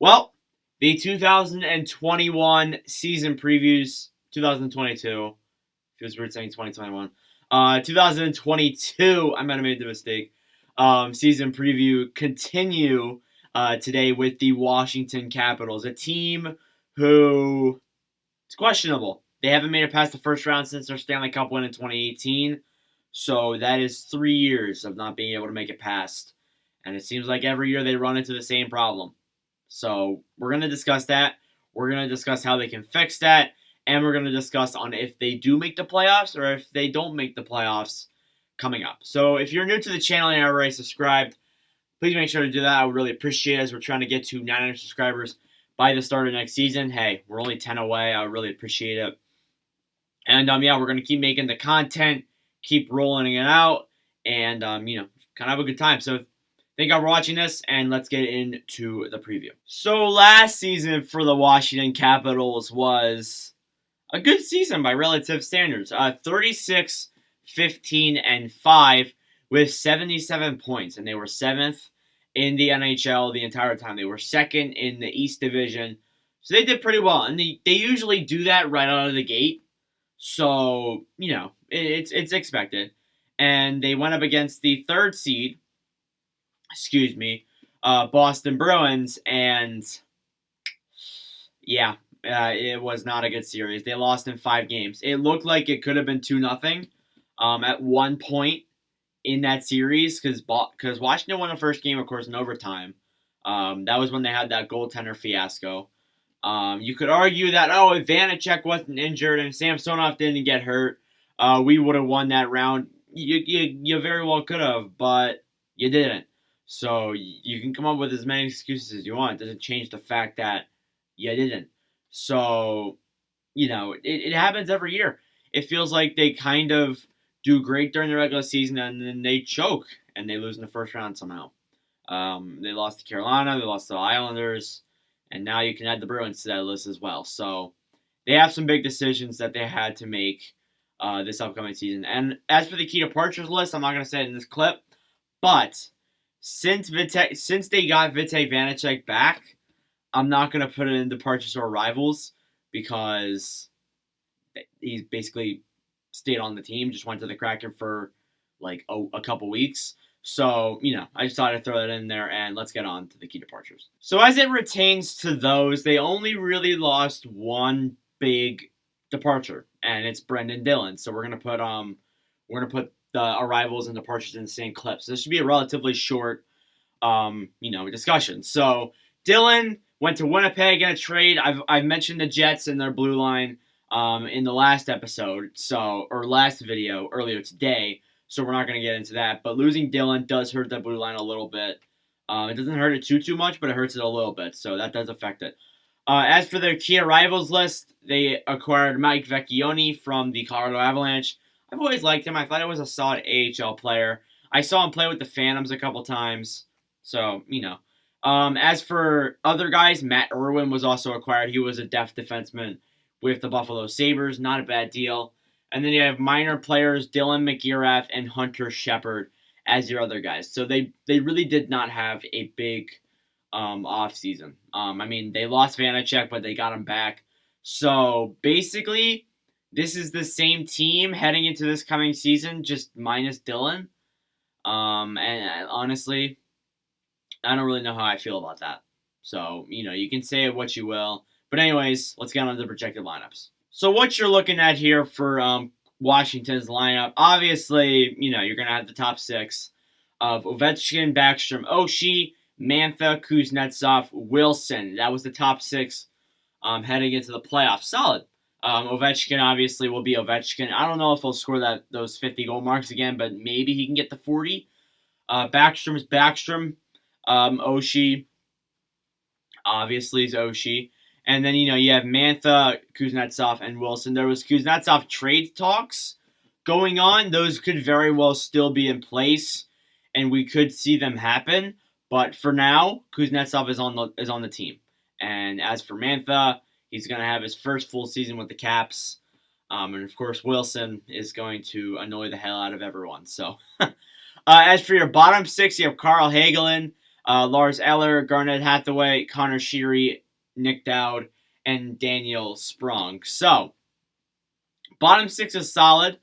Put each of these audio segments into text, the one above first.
Well, the 2021 season previews, 2022. Feels weird saying 2021. 2022, I might have made the mistake. Season preview continue today with the Washington Capitals, a team who it's questionable. They haven't made it past the first round since their Stanley Cup win in 2018. So that is 3 years of not being able to make it past. And it seems like every year they run into the same problem. So we're going to discuss that. We're going to discuss how they can fix that. And we're going to discuss on if they do make the playoffs or if they don't make the playoffs coming up. So if you're new to the channel and you're already subscribed, please make sure to do that. I would really appreciate it as we're trying to get to 900 subscribers by the start of next season. Hey, we're only 10 away. I would really appreciate it. And, yeah, we're going to keep making the content, keep rolling it out, and, kind of have a good time. So thank you for watching this, and let's get into the preview. So last season for the Washington Capitals was a good season by relative standards. 36, 15, and 5 with 77 points, and they were 7th in the NHL the entire time. They were 2nd in the East Division, so they did pretty well, and they usually do that right out of the gate. So, it's expected. And they went up against the 3rd seed, Boston Bruins, and it was not a good series. They lost in 5 games. It looked like it could have been 2-0 at one point in that series because Washington won the first game, of course, in overtime. That was when they had that goaltender fiasco. You could argue that, if Vanacek wasn't injured and Samsonov didn't get hurt, we would have won that round. You very well could have, but you didn't. So you can come up with as many excuses as you want. It doesn't change the fact that you didn't. So, it happens every year. It feels like they kind of do great during the regular season and then they choke and they lose in the first round somehow. They lost to Carolina, they lost to the Islanders, and now you can add the Bruins to that list as well. So they have some big decisions that they had to make this upcoming season. And as for the key departures list, I'm not going to say it in this clip, but since they got Vite Vanacek back, I'm not going to put it in departures or arrivals because he's basically stayed on the team, just went to the Kraken for like a couple weeks. So, I just thought I'd throw that in there, and let's get on to the key departures. So as it pertains to those, they only really lost one big departure, and it's Brendan Dillon. So we're gonna put the arrivals and departures in the same clip. So this should be a relatively short, discussion. So Dillon went to Winnipeg in a trade. I've mentioned the Jets and their blue line in the last episode, or last video earlier today. So we're not going to get into that. But losing Dillon does hurt that blue line a little bit. It doesn't hurt it too much, but it hurts it a little bit. So that does affect it. As for their key arrivals list, they acquired Mike Vecchione from the Colorado Avalanche. I've always liked him. I thought he was a solid AHL player. I saw him play with the Phantoms a couple times. So, as for other guys, Matt Irwin was also acquired. He was a depth defenseman with the Buffalo Sabres. Not a bad deal. And then you have minor players, Dylan McGirath and Hunter Shepard as your other guys. So they really did not have a big offseason. They lost Vanacek, but they got him back. So basically, this is the same team heading into this coming season, just minus Dylan. And honestly, I don't really know how I feel about that. So, you can say what you will. But anyways, let's get on to the projected lineups. So what you're looking at here for Washington's lineup, obviously, you're going to have the top 6 of Ovechkin, Backstrom, Oshie, Mantha, Kuznetsov, Wilson. That was the top 6 heading into the playoffs. Solid. Ovechkin obviously will be Ovechkin. I don't know if he'll score those 50 goal marks again, but maybe he can get the 40. Backstrom is Backstrom. Oshie, obviously, is Oshie. And then, you have Mantha, Kuznetsov, and Wilson. There was Kuznetsov trade talks going on. Those could very well still be in place, and we could see them happen. But for now, Kuznetsov is on the team. And as for Mantha, he's going to have his first full season with the Caps. And, of course, Wilson is going to annoy the hell out of everyone. So, as for your bottom 6, you have Carl Hagelin, Lars Eller, Garnett Hathaway, Connor Sheary, Nick Dowd, and Daniel Sprung. So, bottom six is solid.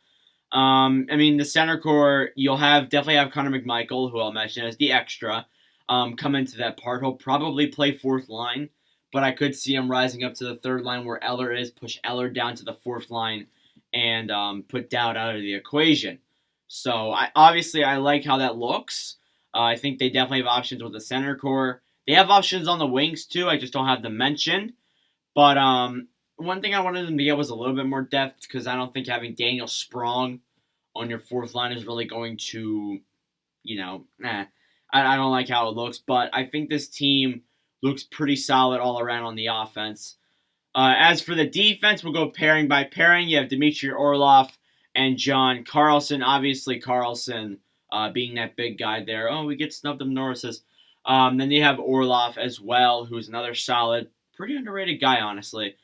I mean, the center core, you'll definitely have Connor McMichael, who I'll mention as the extra, come into that part. He'll probably play fourth line, but I could see him rising up to the third line where Eller is, push Eller down to the fourth line, and put Dowd out of the equation. So, I like how that looks. I think they definitely have options with the center core. They have options on the wings, too. I just don't have them mentioned. But one thing I wanted them to get was a little bit more depth because I don't think having Daniel Sprong on your fourth line is really going to, I don't like how it looks. But I think this team looks pretty solid all around on the offense. As for the defense, we'll go pairing by pairing. You have Dmitry Orlov and John Carlson. Obviously, Carlson being that big guy there. Oh, we get snubbed them Norris's. Then you have Orlov as well, who's another solid, pretty underrated guy, honestly.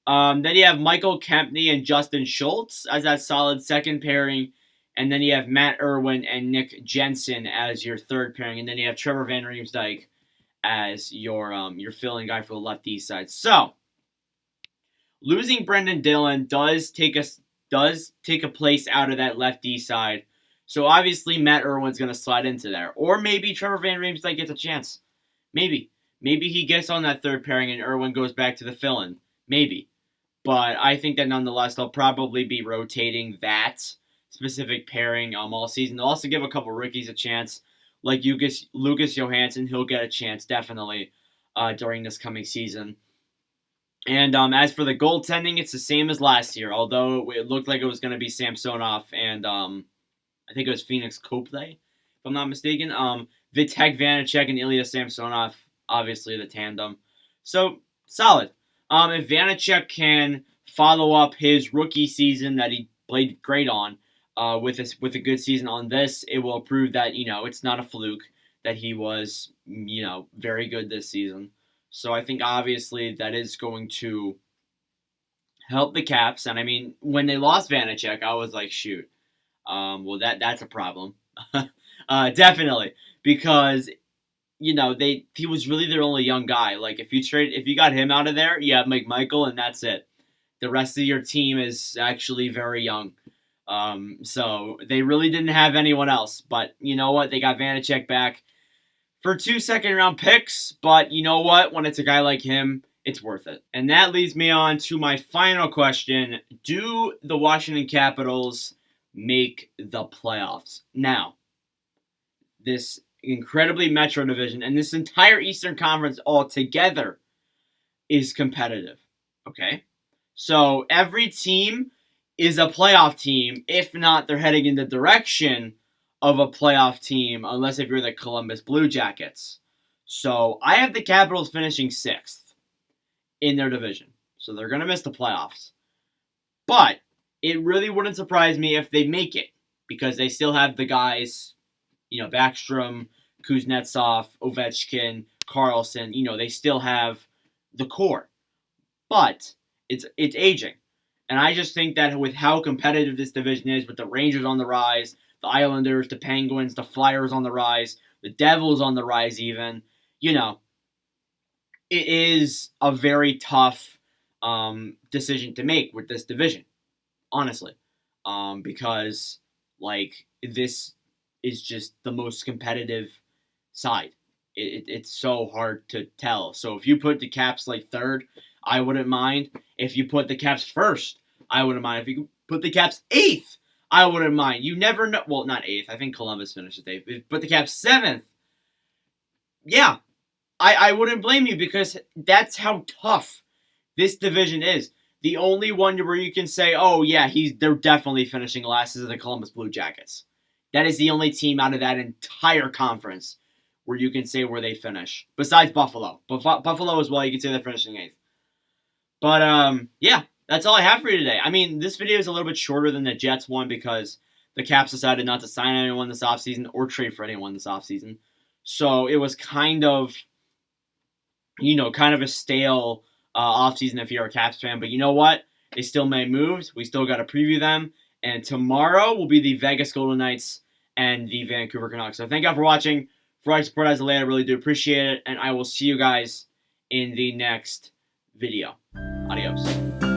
Then you have Michael Kempney and Justin Schultz as that solid second pairing. And then you have Matt Irwin and Nick Jensen as your third pairing. And then you have Trevor Van Riemsdyk as your filling guy for the left east side. So, losing Brendan Dillon does take a place out of that left east side. So obviously Matt Irwin's going to slide into there. Or maybe Trevor Van Riemsdyk gets a chance. Maybe. Maybe he gets on that third pairing and Irwin goes back to the fill-in. Maybe. But I think that nonetheless they'll probably be rotating that specific pairing all season. They'll also give a couple rookies a chance. Like Lucas Johansson, he'll get a chance definitely during this coming season. And as for the goaltending, it's the same as last year. Although it looked like it was going to be Samsonov and I think it was Phoenix Copley, if I'm not mistaken. Vitek Vanacek and Ilya Samsonov, obviously the tandem. So, solid. If Vanacek can follow up his rookie season that he played great on with a good season on this, it will prove that, it's not a fluke, that he was, very good this season. So I think obviously that is going to help the Caps. And I mean, when they lost Vanacek, I was like, shoot. Well, that's a problem. Definitely. Because, he was really their only young guy. Like, if you got him out of there, you have McMichael, and that's it. The rest of your team is actually very young. So they really didn't have anyone else. But you know what? They got Vanacek back for 2 second-round picks. But you know what? When it's a guy like him, it's worth it. And that leads me on to my final question. Do the Washington Capitals make the playoffs? Now, this incredibly Metro division and this entire Eastern Conference altogether is competitive. Okay? So every team is a playoff team. If not, they're heading in the direction of a playoff team, unless if you're the Columbus Blue Jackets. So I have the Capitals finishing 6th in their division. So they're going to miss the playoffs. But it really wouldn't surprise me if they make it, because they still have the guys, Backstrom, Kuznetsov, Ovechkin, Carlson. They still have the core. But it's aging. And I just think that with how competitive this division is, with the Rangers on the rise, the Islanders, the Penguins, the Flyers on the rise, the Devils on the rise even, it is a very tough decision to make with this division, honestly. Because, this is just the most competitive side. It's so hard to tell. So if you put the Caps, 3rd, I wouldn't mind. If you put the Caps 1st, I wouldn't mind. If you put the Caps 8th, I wouldn't mind. You never know. Well, not 8th. I think Columbus finished 8th. If you put the Caps 7th, yeah, I wouldn't blame you, because that's how tough this division is. The only one where you can say, oh, yeah, they're definitely finishing last is the Columbus Blue Jackets. That is the only team out of that entire conference where you can say where they finish, besides Buffalo. But Buffalo as well, you can say they're finishing 8th. But, yeah, that's all I have for you today. I mean, this video is a little bit shorter than the Jets one because the Caps decided not to sign anyone this offseason or trade for anyone this offseason. So it was kind of a stale offseason if you're a Caps fan. But you know what? They still made moves. We still got to preview them. And tomorrow will be the Vegas Golden Knights and the Vancouver Canucks. So thank you all for watching. for all your support as of late. I really do appreciate it, and I will see you guys in the next video. Adios.